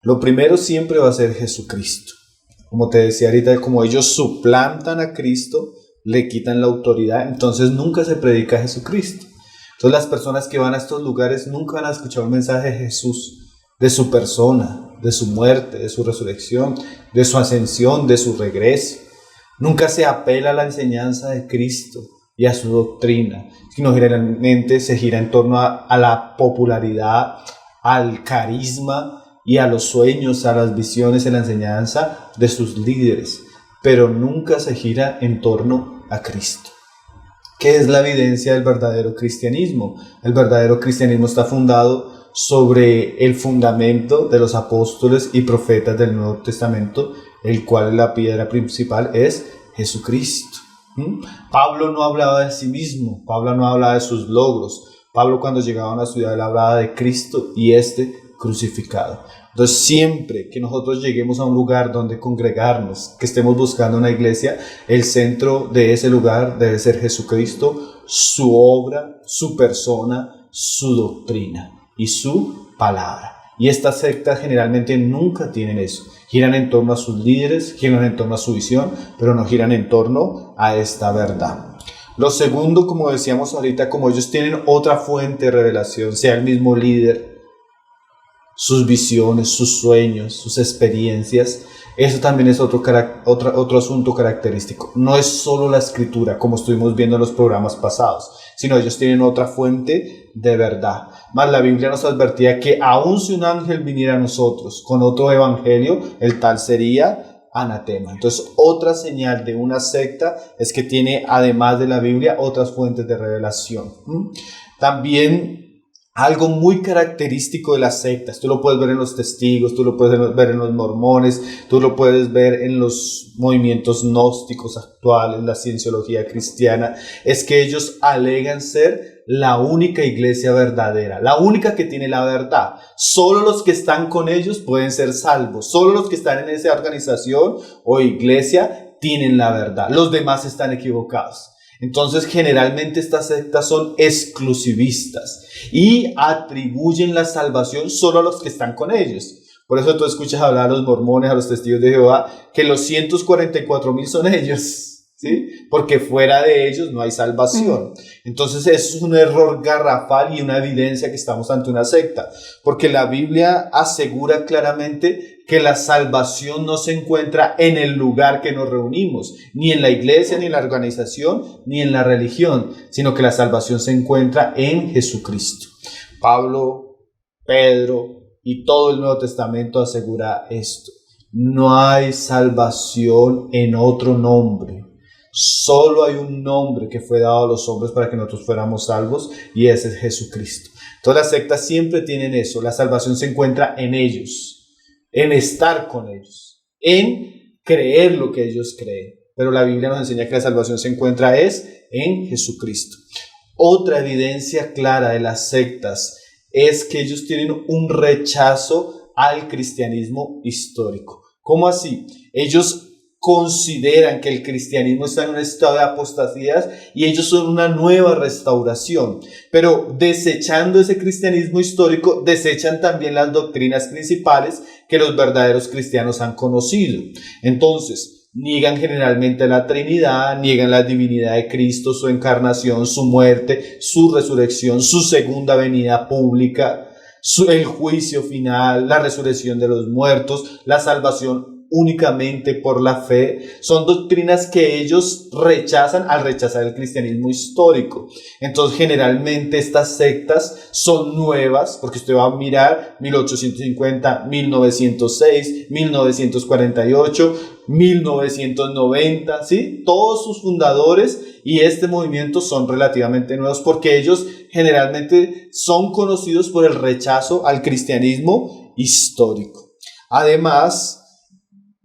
Lo primero siempre va a ser Jesucristo. Como te decía ahorita, como ellos suplantan a Cristo, le quitan la autoridad, entonces nunca se predica a Jesucristo. Entonces las personas que van a estos lugares nunca van a escuchar un mensaje de Jesús, de su persona, de su muerte, de su resurrección, de su ascensión, de su regreso. Nunca se apela a la enseñanza de Cristo y a su doctrina, sino generalmente se gira en torno a la popularidad, al carisma y a los sueños, a las visiones y la enseñanza de sus líderes, pero nunca se gira en torno a Cristo. ¿Qué es la evidencia del verdadero cristianismo? El verdadero cristianismo está fundado sobre el fundamento de los apóstoles y profetas del Nuevo Testamento, el cual la piedra principal es Jesucristo. Pablo no hablaba de sí mismo, Pablo no hablaba de sus logros. Pablo, cuando llegaba a una ciudad, él hablaba de Cristo y crucificado. Entonces, siempre que nosotros lleguemos a un lugar donde congregarnos, que estemos buscando una iglesia, el centro de ese lugar debe ser Jesucristo, su obra, su persona, su doctrina y su palabra. Y estas sectas generalmente nunca tienen eso. Giran en torno a sus líderes, giran en torno a su visión, pero no giran en torno a esta verdad. Lo segundo, como decíamos ahorita, como ellos tienen otra fuente de revelación, sea el mismo líder, sus visiones, sus sueños, sus experiencias, eso también es otro asunto característico. No es solo la escritura, como estuvimos viendo en los programas pasados, sino ellos tienen otra fuente de verdad. Más la Biblia nos advertía que aun si un ángel viniera a nosotros con otro evangelio, el tal sería anatema. Entonces, otra señal de una secta es que tiene, además de la Biblia, otras fuentes de revelación. También algo muy característico de las sectas, tú lo puedes ver en los testigos, tú lo puedes ver en los mormones, tú lo puedes ver en los movimientos gnósticos actuales, la cienciología cristiana, es que ellos alegan ser la única iglesia verdadera, la única que tiene la verdad. Solo los que están con ellos pueden ser salvos, solo los que están en esa organización o iglesia tienen la verdad, los demás están equivocados. Entonces, generalmente estas sectas son exclusivistas y atribuyen la salvación solo a los que están con ellos. Por eso tú escuchas hablar a los mormones, a los testigos de Jehová, que los 144,000 son ellos, ¿sí? Porque fuera de ellos no hay salvación. Entonces, eso es un error garrafal y una evidencia que estamos ante una secta, porque la Biblia asegura claramente que la salvación no se encuentra en el lugar que nos reunimos, ni en la iglesia, ni en la organización, ni en la religión, sino que la salvación se encuentra en Jesucristo. Pablo, Pedro y todo el Nuevo Testamento asegura esto. No hay salvación en otro nombre. Solo hay un nombre que fue dado a los hombres para que nosotros fuéramos salvos, y ese es Jesucristo. Todas las sectas siempre tienen eso. La salvación se encuentra en ellos, en estar con ellos, en creer lo que ellos creen. Pero la Biblia nos enseña que la salvación se encuentra en Jesucristo. Otra evidencia clara de las sectas es que ellos tienen un rechazo al cristianismo histórico. ¿Cómo así? Ellos consideran que el cristianismo está en un estado de apostasía y ellos son una nueva restauración, pero desechando ese cristianismo histórico, desechan también las doctrinas principales que los verdaderos cristianos han conocido. Entonces, niegan generalmente la Trinidad, niegan la divinidad de Cristo, su encarnación, su muerte, su resurrección, su segunda venida pública, el juicio final, la resurrección de los muertos, la salvación únicamente por la fe. Son doctrinas que ellos rechazan al rechazar el cristianismo histórico. Entonces, generalmente estas sectas son nuevas, porque usted va a mirar 1850, 1906, 1948, 1990, ¿sí? Todos sus fundadores y este movimiento son relativamente nuevos, porque ellos generalmente son conocidos por el rechazo al cristianismo histórico. Además,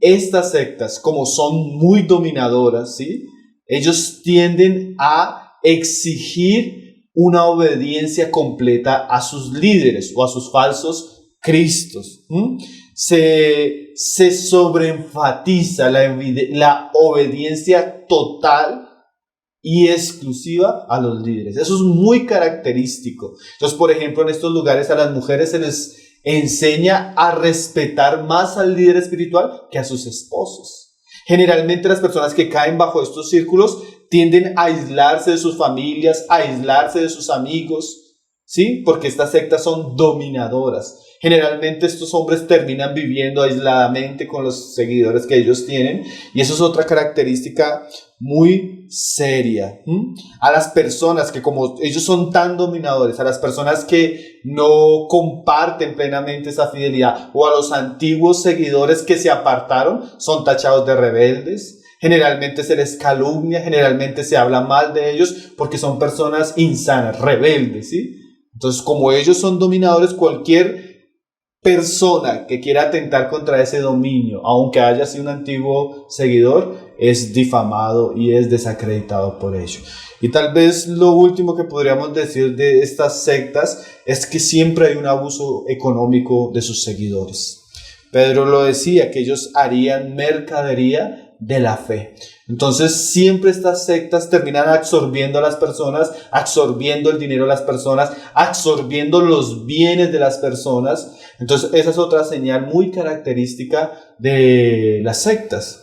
estas sectas, como son muy dominadoras, ¿sí? Ellos tienden a exigir una obediencia completa a sus líderes o a sus falsos cristos. Se sobreenfatiza la obediencia total y exclusiva a los líderes. Eso es muy característico. Entonces, por ejemplo, en estos lugares a las mujeres se les enseña a respetar más al líder espiritual que a sus esposos. Generalmente las personas que caen bajo estos círculos tienden a aislarse de sus familias, a aislarse de sus amigos, ¿sí? Porque estas sectas son dominadoras. Generalmente estos hombres terminan viviendo aisladamente con los seguidores que ellos tienen, y eso es otra característica muy seria. A las personas que, como ellos son tan dominadores, a las personas que no comparten plenamente esa fidelidad, o a los antiguos seguidores que se apartaron, son tachados de rebeldes. Generalmente se les calumnia, generalmente se habla mal de ellos porque son personas insanas, rebeldes, ¿sí? Entonces, como ellos son dominadores, cualquier persona que quiera atentar contra ese dominio, aunque haya sido un antiguo seguidor, es difamado y es desacreditado por ello. Y tal vez lo último que podríamos decir de estas sectas es que siempre hay un abuso económico de sus seguidores. Pedro lo decía, que ellos harían mercadería de la fe. Entonces siempre estas sectas terminan absorbiendo a las personas, absorbiendo el dinero de las personas, absorbiendo los bienes de las personas. Entonces esa es otra señal muy característica de las sectas.